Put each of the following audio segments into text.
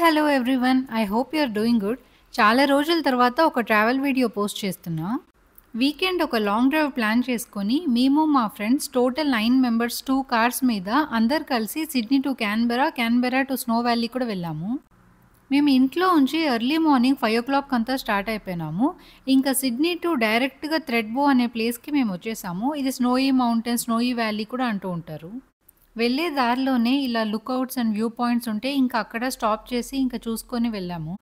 Hello everyone. I hope you are doing good. చాలా రోజుల తర్వాత ఒక ట్రావెల్ వీడియో పోస్ట్ చేస్తున్నా. వీకెండ్ ఒక లాంగ్ డ్రైవ్ ప్లాన్ చేసుకొని మేము మా ఫ్రెండ్స్ టోటల్ 9 మెంబర్స్ 2 కార్స్ మీద అందరు కలిసి Sydney to Canberra to snow valley కూడా వెళ్ళాము. మేము ఇంట్లో ఉంచి ఎర్లీ మార్నింగ్ 5:00 అంతా స్టార్ట్ అయిపోయినాము. ఇంకా సిడ్నీ టు డైరెక్ట్‌గా థ్రెడ్‌బో అనే ప్లేస్‌కి మేము వచ్చేసాము. ఇది స్నోయి మౌంటైన్, స్నోయి వ్యాలీ కూడా అంటూ ఉంటారు. వెళ్ళే దారిలోనే ఇలా లుకౌట్స్ అండ్ వ్యూ పాయింట్స్ ఉంటే ఇంకా అక్కడ స్టాప్ చేసి ఇంకా చూసుకొని వెళ్ళాము.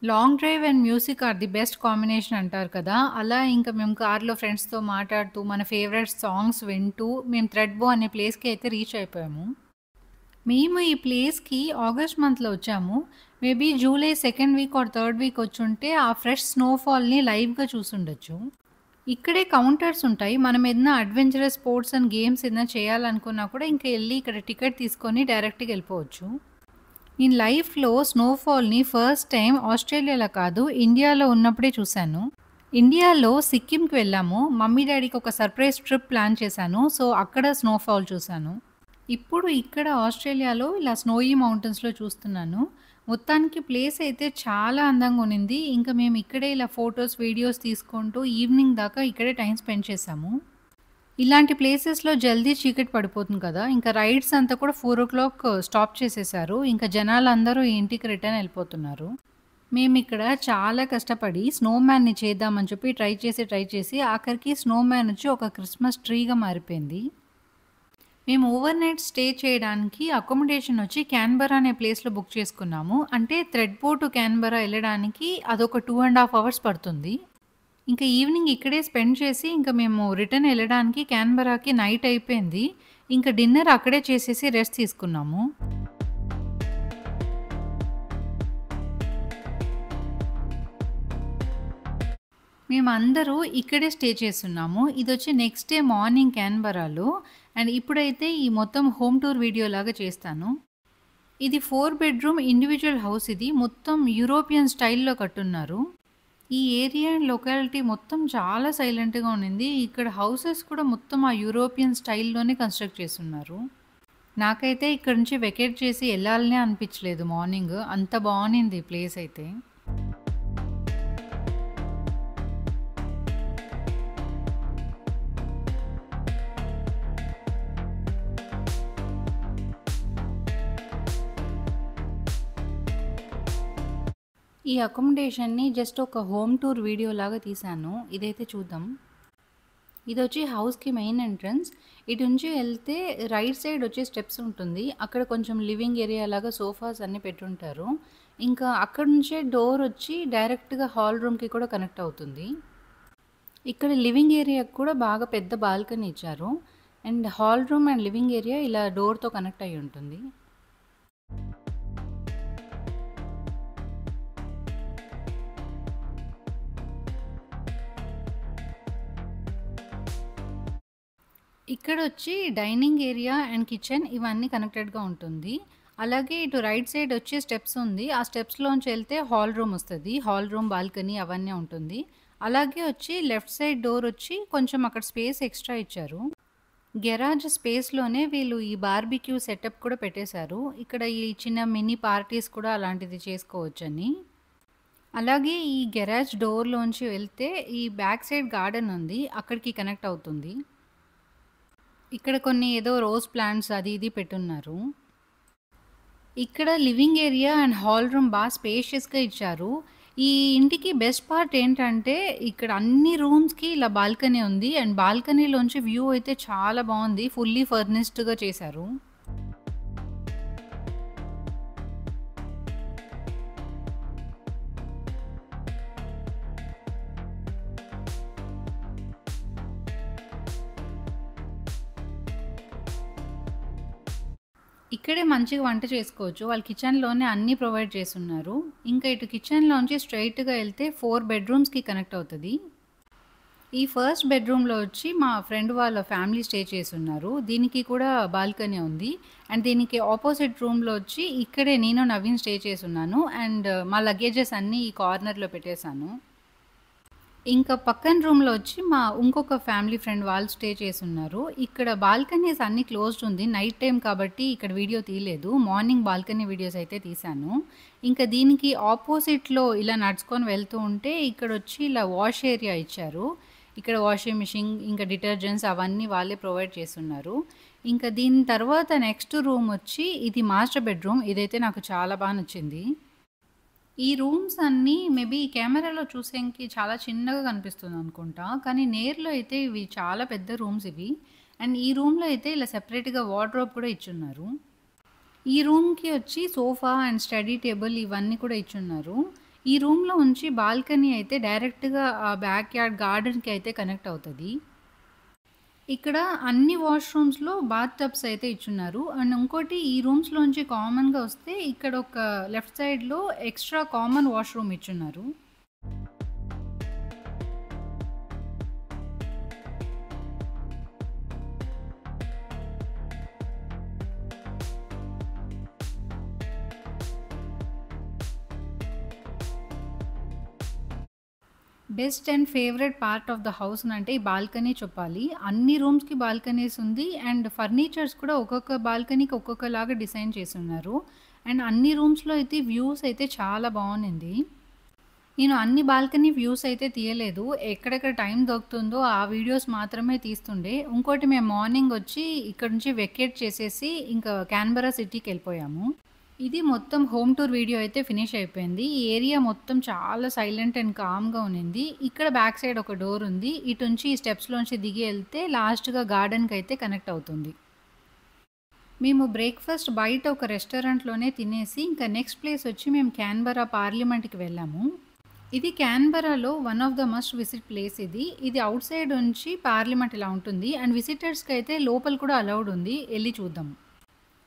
Long drive and music or the best combination అంటారు కదా! అలా ఇంకా మేము కార్‌లో ఫ్రెండ్స్‌తో మాట్లాడుతూ మన ఫేవరెట్ సాంగ్స్ వింటూ మేము థ్రెడ్‌బో అనే ప్లేస్‌కి అయితే రీచ్ అయిపోయాము. మేము ఈ ప్లేస్‌కి ఆగస్ట్ మంత్‌లో వచ్చాము. Maybe July second week or third week వచ్చుంటే ఆ ఫ్రెష్ స్నోఫాల్‌ని లైవ్‌గా చూసుండొచ్చు. ఇక్కడే కౌంటర్స్ ఉంటాయి. మనం ఏదైనా అడ్వెంచరస్ స్పోర్ట్స్ అండ్ గేమ్స్ ఏదైనా చేయాలనుకున్నా కూడా ఇంక ఎళ్లి ఇక్కడ టికెట్ తీసుకొని డైరెక్ట్‌గా ఎళ్ళిపోవచ్చు. నేను లైఫ్‌లో స్నోఫాల్‌ని ఫస్ట్ టైమ్ ఆస్ట్రేలియాలో కాదు, ఇండియాలో ఉన్నప్పుడే చూశాను. ఇండియాలో సిక్కింకి వెళ్ళాము. మమ్మీ, డ్యాడీకి ఒక సర్ప్రైజ్ ట్రిప్ ప్లాన్ చేశాను. సో, అక్కడ స్నోఫాల్ చూశాను. ఇప్పుడు ఇక్కడ ఆస్ట్రేలియాలో ఇలా స్నోయి మౌంటైన్స్‌లో చూస్తున్నాను. మొత్తానికి ప్లేస్ అయితే చాలా అందంగా ఉన్నింది. ఇంకా మేము ఇక్కడే ఇలా ఫోటోస్, వీడియోస్ తీసుకుంటూ ఈవినింగ్ దాకా ఇక్కడే టైమ్ స్పెండ్ చేశాము. ఇలాంటి ప్లేసెస్‌లో జల్దీ చీకటి పడిపోతుంది కదా! ఇంకా రైడ్స్ అంతా కూడా 4:00 స్టాప్ చేసేశారు. ఇంకా జనాలందరూ ఇంటికి రిటర్న్ ఎళ్ళిపోతున్నారు. మేమిక్కడ చాలా కష్టపడి స్నోమ్యాన్‌ని చేద్దామని చెప్పి ట్రై చేసి ఆఖరికి స్నోమ్యాన్ వచ్చి ఒక క్రిస్మస్ ట్రీగా మారిపోయింది. మేము ఓవర్‌నైట్ స్టే చేయడానికి అకామిడేషన్ వచ్చి క్యాన్బెరా అనే ప్లేస్‌లో బుక్ చేసుకున్నాము. అంటే థ్రెడ్‌బో టు క్యాన్బెరా ఎళ్ళడానికి అదొక 2½ అవర్స్ పడుతుంది. ఇంకా ఈవినింగ్ ఇక్కడే స్పెండ్ చేసి ఇంకా మేము రిటర్న్ ఎళ్ళడానికి క్యాన్బెరాకి నైట్ అయిపోయింది. ఇంకా డిన్నర్ అక్కడే చేసేసి రెస్ట్ తీసుకున్నాము. మేమందరూ ఇక్కడే స్టే చేసున్నాము. ఇదొచ్చి నెక్స్ట్ డే మార్నింగ్ క్యాన్బెరాలో. అండ్ ఇప్పుడైతే ఈ మొత్తం హోమ్ టూర్ వీడియోలాగా చేస్తాను. ఇది 4 బెడ్‌రూమ్ ఇండివిడ్యువల్ హౌస్ ఇది. మొత్తం యూరోపియన్ స్టైల్‌లో కట్టున్నారు. ఈ ఏరియా అండ్ లొకాలిటీ మొత్తం చాలా సైలెంట్‌గా ఉండింది. ఇక్కడ హౌసెస్ కూడా మొత్తం ఆ యూరోపియన్ స్టైల్‌లోనే కన్‌స్ట్రక్ట్ చేసున్నారు. నాకైతే ఇక్కడి నుంచి వెకేట్ చేసి ఎళ్ళాలనే అనిపించలేదు మార్నింగ్. అంత బావునింది ఈ ప్లేస్ అయితే. ఈ అకామిడేషన్‌ని జస్ట్ ఒక హోమ్ టూర్ వీడియోలాగా తీశాను. ఇదైతే చూద్దాం. ఇదొచ్చి హౌస్‌కి మెయిన్ ఎంట్రన్స్. ఇటు నుంచి ఎళ్తే రైట్ సైడ్ వచ్చి స్టెప్స్ ఉంటుంది. అక్కడ కొంచెం లివింగ్ ఏరియా లాగా సోఫాస్ అన్నీ పెట్టుంటారు. ఇంకా అక్కడి నుంచే డోర్ వచ్చి డైరెక్ట్‌గా హాల్ రూమ్‌కి కూడా కనెక్ట్ అవుతుంది. ఇక్కడ లివింగ్ ఏరియాకి కూడా బాగా పెద్ద బాల్కనీ ఇచ్చారు. And hall room and living area ఇలా డోర్‌తో కనెక్ట్ అయ్యి ఉంటుంది. ఇక్కడొచ్చి డైనింగ్ ఏరియా అండ్ కిచెన్ ఇవన్నీ కనెక్టెడ్‌గా ఉంటుంది. అలాగే ఇటు రైట్ సైడ్ వచ్చి స్టెప్స్ ఉంది. ఆ స్టెప్స్‌లోంచి ఎళ్తే హాల్ రూమ్ వస్తది. హాల్ రూమ్, బాల్కనీ అవన్నీ ఉంటుంది. అలాగే వచ్చి లెఫ్ట్ సైడ్ డోర్ వచ్చి కొంచెం అక్కడ స్పేస్ ఎక్స్‌ట్రా ఇచ్చారు. గెరాజ్ స్పేస్‌లోనే వీళ్ళు ఈ బార్బిక్యూ సెటప్ కూడా పెట్టేశారు. ఇక్కడ ఈ చిన్న మినీ పార్టీస్ కూడా అలాంటిది చేసుకోవచ్చని. అలాగే ఈ గెరాజ్ డోర్‌లోంచి వెళ్తే ఈ బ్యాక్ సైడ్ గార్డెన్ ఉంది. అక్కడికి కనెక్ట్ అవుతుంది. ఇక్కడ కొన్ని ఏదో రోజ్ ప్లాంట్స్ అది ఇది పెట్టున్నారు. ఇక్కడ living area and hall room స్పేషియస్‌గా ఇచ్చారు. ఈ ఇంటికి బెస్ట్ పార్ట్ ఏంటంటే ఇక్కడ అన్ని రూమ్స్‌కి ఇలా బాల్కనీ ఉంది. అండ్ బాల్కనీలోంచి వ్యూ అయితే చాలా బావుంది. ఫుల్లీ ఫర్నిష్డ్‌గా చేశారు. ఇక్కడే మంచిగా వంట చేసుకోవచ్చు. వాళ్ళు కిచెన్‌లోనే అన్నీ ప్రొవైడ్ చేసున్నారు. ఇంకా ఇటు కిచెన్‌లోంచి స్ట్రెయిట్‌గా ఎళ్తే 4 బెడ్‌రూమ్స్‌కి కనెక్ట్ అవుతది. ఈ ఫస్ట్ బెడ్‌రూమ్‌లో వచ్చి మా ఫ్రెండ్ వాళ్ళ ఫ్యామిలీ స్టే చేసున్నారు. దీనికి కూడా బాల్కనీ ఉంది. అండ్ దీనికి అపోజిట్ రూమ్‌లో వచ్చి ఇక్కడే నేను, నవీన్ స్టే చేసున్నాను. అండ్ మా లగేజెస్ అన్నీ ఈ కార్నర్‌లో పెట్టేశాను. ఇంకా పక్కన రూమ్‌లో వచ్చి మా ఇంకొక ఫ్యామిలీ ఫ్రెండ్ వాళ్ళు స్టే చేసున్నారు. ఇక్కడ బాల్కనీస్ అన్నీ క్లోజ్డ్ ఉంది. నైట్ టైమ్ కాబట్టి ఇక్కడ వీడియో తీయలేదు. మార్నింగ్ బాల్కనీ వీడియోస్ అయితే తీశాను. ఇంకా దీనికి ఆపోజిట్‌లో ఇలా నడుచుకొని వెళ్తూ ఉంటే ఇక్కడొచ్చి ఇలా వాష్ ఏరియా ఇచ్చారు. ఇక్కడ వాషింగ్ మిషన్, ఇంకా డిటర్జెంట్స్ అవన్నీ వాళ్ళే ప్రొవైడ్ చేసున్నారు. ఇంకా దీని తర్వాత నెక్స్ట్ రూమ్ వచ్చి ఇది మాస్టర్ బెడ్‌రూమ్. ఇదైతే నాకు చాలా బా నచ్చింది. ఈ రూమ్స్ అన్నీ మేబీ కెమెరాలో చూసేకి చాలా చిన్నగా కనిపిస్తుందనుకుంటా. కానీ నేర్‌లో అయితే ఇవి చాలా పెద్ద రూమ్స్ ఇవి. అండ్ ఈ రూమ్‌లో అయితే ఇలా సెపరేట్‌గా వార్డ్‌రోబ్ కూడా ఇచ్చున్నారు. ఈ రూమ్‌కి వచ్చి సోఫా అండ్ స్టడీ టేబుల్ ఇవన్నీ కూడా ఇచ్చున్నారు. ఈ రూమ్‌లో నుంచి బాల్కనీ అయితే డైరెక్ట్‌గా బ్యాక్ యార్డ్ గార్డెన్‌కి అయితే కనెక్ట్ అవుతది. ఇక్కడ అన్ని వాష్‌రూమ్స్‌లో బాత్ టబ్స్ అయితే ఇచ్చున్నారు. అండ్ ఇంకోటి ఈ రూమ్స్‌లోంచి కామన్‌గా వస్తే ఇక్కడ ఒక లెఫ్ట్ సైడ్‌లో ఎక్స్‌ట్రా కామన్ వాష్‌రూమ్ ఇచ్చున్నారు. Best and favourite part of the house అంటే ఈ బాల్కనీ చెప్పాలి. అన్ని రూమ్స్‌కి బాల్కనీస్ ఉంది. అండ్ ఫర్నిచర్స్ కూడా ఒక్కొక్క బాల్కనీకి ఒక్కొక్కలాగా డిజైన్ చేసున్నారు. అండ్ అన్ని రూమ్స్‌లో అయితే వ్యూస్ అయితే చాలా బావునింది. నేను అన్ని బాల్కనీ వ్యూస్ అయితే తీయలేదు. ఎక్కడెక్కడ టైం దొరుకుతుందో ఆ వీడియోస్ మాత్రమే తీస్తుండే. ఇంకోటి మేము మార్నింగ్ వచ్చి ఇక్కడ నుంచి వెకేట్ చేసేసి ఇంకా క్యాన్బరా సిటీకెళ్ళిపోయాము. ఇది మొత్తం హోమ్ టూర్ వీడియో అయితే ఫినిష్ అయిపోయింది. ఈ ఏరియా మొత్తం చాలా సైలెంట్ అండ్ కామ్‌గా ఉన్నింది. ఇక్కడ బ్యాక్ సైడ్ ఒక డోర్ ఉంది. ఇటుంచి ఈ స్టెప్స్‌లోంచి దిగి ఎళ్తే లాస్ట్‌గా గార్డెన్‌కైతే కనెక్ట్ అవుతుంది. మేము బ్రేక్‌ఫాస్ట్ బయట ఒక రెస్టారెంట్‌లోనే తినేసి ఇంకా నెక్స్ట్ ప్లేస్ వచ్చి మేము క్యాన్బరా పార్లమెంట్‌కి వెళ్ళాము. ఇది క్యాన్బరాలో one of the must visit place ఇది. ఇది ఔట్ సైడ్ నుంచి పార్లమెంట్ ఇలా ఉంటుంది. అండ్ విజిటర్స్‌కైతే లోపల కూడా అలౌడ్ ఉంది. ఎళ్లి చూద్దాం.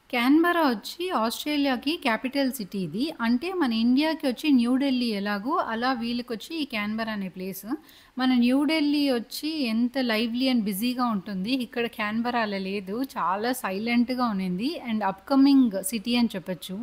క్యాన్బరా వచ్చి ఆస్ట్రేలియాకి క్యాపిటల్ సిటీ ఇది. అంటే మన ఇండియాకి వచ్చి న్యూ ఢిల్లీ ఎలాగో అలా వీళ్ళకొచ్చి ఈ క్యాన్బరా అనే ప్లేస్. మన న్యూ ఢిల్లీ వచ్చి ఎంత లైవ్లీ అండ్ బిజీగా ఉంటుంది. ఇక్కడ క్యాన్బరా అలా లేదు. చాలా సైలెంట్‌గా ఉన్నింది. అండ్ అప్‌కమింగ్ సిటీ అని చెప్పొచ్చు.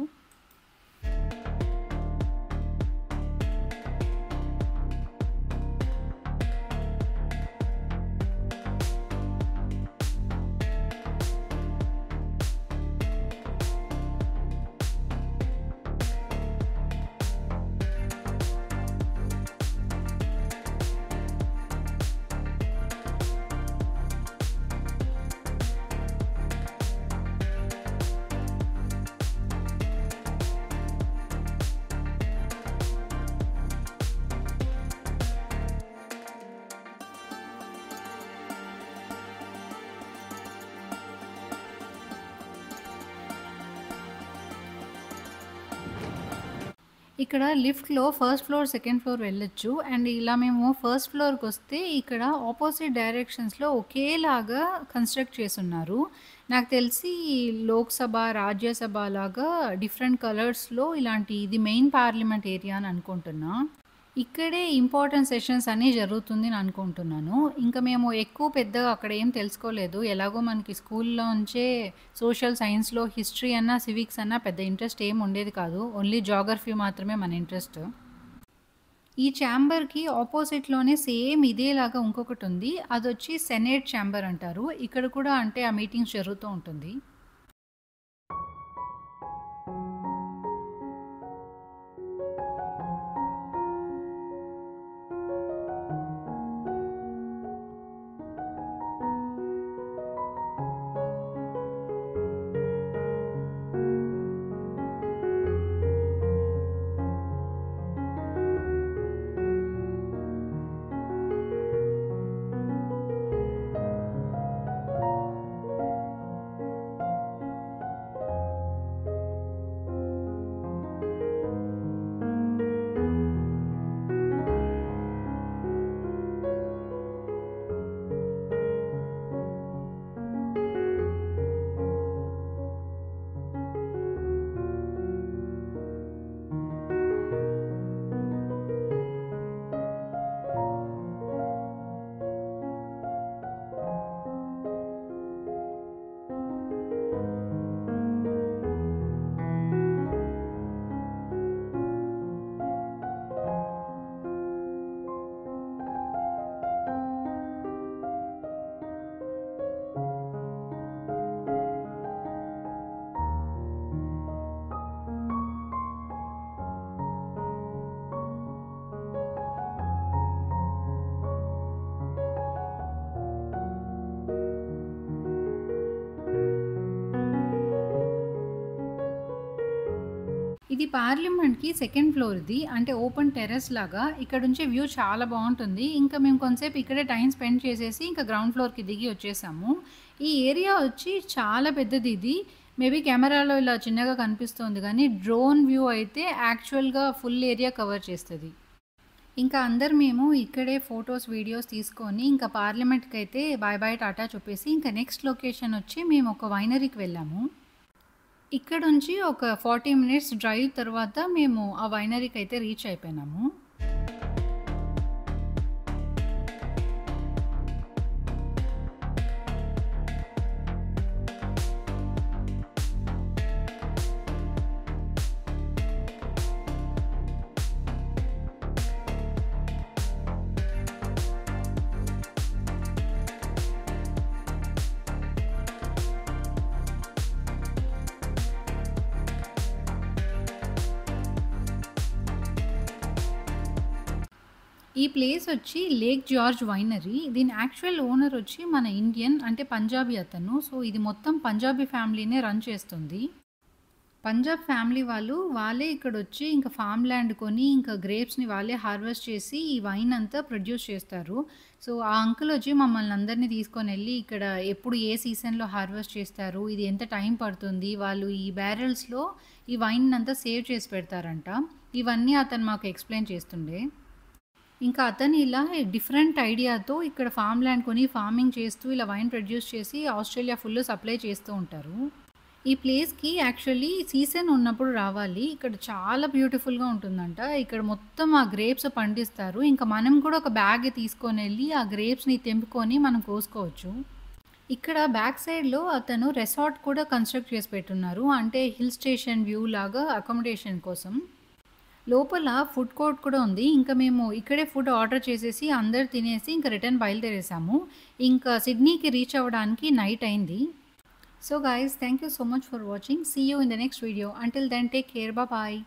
ఇక్కడ లిఫ్ట్‌లో ఫస్ట్ ఫ్లోర్, సెకండ్ ఫ్లోర్ వెళ్ళొచ్చు. అండ్ ఇలా మేము ఫస్ట్ ఫ్లోర్‌కొస్తే ఇక్కడ ఆపోజిట్ డైరెక్షన్స్‌లో ఒకేలాగా కన్‌స్ట్రక్ట్ చేసున్నారు. నాకు తెలిసి లోక్‌సభ, రాజ్యసభ లాగా డిఫరెంట్ కలర్స్‌లో ఇలాంటి ఇది మెయిన్ పార్లమెంట్ ఏరియా అని అనుకుంటున్నా. ఇక్కడే ఇంపార్టెంట్ సెషన్స్ అన్నీ జరుగుతుంది అని అనుకుంటున్నాను. ఇంకా మేము ఎక్కువ పెద్దగా అక్కడ ఏం తెలుసుకోలేదు. ఎలాగో మనకి స్కూల్‌లోంచే సోషల్ సైన్స్‌లో హిస్టరీ అన్నా, సివిక్స్ అన్నా పెద్ద ఇంట్రెస్ట్ ఏమి ఉండేది కాదు. ఓన్లీ జియోగ్రఫీ మాత్రమే మన ఇంట్రెస్ట్. ఈ ఛాంబర్‌కి ఆపోజిట్‌లోనే సేమ్ ఇదేలాగా ఇంకొకటుంది. అదొచ్చి సెనేట్ ఛాంబర్ అంటారు. ఇక్కడ కూడా అంటే ఆ మీటింగ్స్ జరుగుతూ ఉంటుంది. ఇది పార్లమెంట్‌కి సెకండ్ ఫ్లోర్ ఇది. అంటే ఓపెన్ టెర్రస్ లాగా. ఇక్కడ నుంచి వ్యూ చాలా బావుంటుంది. ఇంకా మేము కొంతసేపు ఇక్కడే టైమ్ స్పెండ్ చేసేసి ఇంకా గ్రౌండ్ ఫ్లోర్‌కి దిగి వచ్చేసాము. ఈ ఏరియా వచ్చి చాలా పెద్దది ఇది. మేబీ కెమెరాలో ఇలా చిన్నగా కనిపిస్తోంది గానీ, డ్రోన్ వ్యూ అయితే యాక్చువల్‌గా ఫుల్ ఏరియా కవర్ చేస్తది. ఇంకా అందరు మేము ఇక్కడే ఫోటోస్, వీడియోస్ తీసుకొని ఇంకా పార్లమెంట్‌కైతే బాయ్ బాయ్ టాటా చెప్పేసి ఇంకా నెక్స్ట్ లొకేషన్ వచ్చి మేము ఒక వైనరీకి వెళ్ళాము. ఇక్కడుంచి ఒక 40 మినిట్స్ డ్రైవ్ తర్వాత మేము ఆ వైనరీకైతే రీచ్ అయిపోయినాము. ఈ ప్లేస్ వచ్చి లేక్ జార్జ్ వైనరీ. దీని యాక్చువల్ ఓనర్ వచ్చి మన ఇండియన్ అంటే పంజాబీ అతను. సో, ఇది మొత్తం పంజాబీ ఫ్యామిలీనే రన్ చేస్తుంది. పంజాబ్ ఫ్యామిలీ వాళ్ళే ఇక్కడొచ్చి ఇంకా ఫార్మ్ ల్యాండ్ కొని ఇంకా గ్రేప్స్‌ని వాళ్ళే హార్వెస్ట్ చేసి ఈ వైన్ అంతా ప్రొడ్యూస్ చేస్తారు. సో, ఆ అంకుల్ వచ్చి మమ్మల్ని అందరిని తీసుకొనెళ్ళి ఇక్కడ ఎప్పుడు ఏ సీజన్‌లో హార్వెస్ట్ చేస్తారు, ఇది ఎంత టైం పడుతుంది, వాళ్ళు ఈ బ్యారెల్స్‌లో ఈ వైన్‌నంతా సేవ్ చేసి పెడతారంట. ఇవన్నీ అతను మాకు ఎక్స్‌ప్లెయిన్ చేస్తుండే. ఇంకా అతను ఇలా డిఫరెంట్ ఐడియాతో ఇక్కడ ఫార్మ్ ల్యాండ్ కొని ఫార్మింగ్ చేస్తూ ఇలా వైన్ ప్రొడ్యూస్ చేసి ఆస్ట్రేలియా ఫుల్ సప్లై చేస్తూ ఉంటారు. ఈ ప్లేస్‌కి యాక్చువల్లీ సీజన్ ఉన్నప్పుడు రావాలి. ఇక్కడ చాలా బ్యూటిఫుల్‌గా ఉంటుందంట. ఇక్కడ మొత్తం ఆ గ్రేప్స్ పండిస్తారు. ఇంకా మనం కూడా ఒక బ్యాగ్ తీసుకొనెళ్ళి ఆ గ్రేప్స్‌ని తెంపుకొని మనం కోసుకోవచ్చు. ఇక్కడ బ్యాక్ సైడ్‌లో అతను రిసార్ట్ కూడా కన్‌స్ట్రక్ట్ చేసి పెట్టున్నారు. అంటే హిల్ స్టేషన్ వ్యూ లాగా అకామిడేషన్ కోసం. లోపల ఫుడ్ కోర్ట్ కూడా ఉంది. ఇంకా మేము ఇక్కడే ఫుడ్ ఆర్డర్ చేసేసి అందరూ తినేసి ఇంక రిటర్న్ బయలుదేరేసాము. ఇంకా సిడ్నీకి రీచ్ అవ్వడానికి నైట్ అయింది. So guys, thank you so much for watching. See you in the next video. Until then take care. Bye.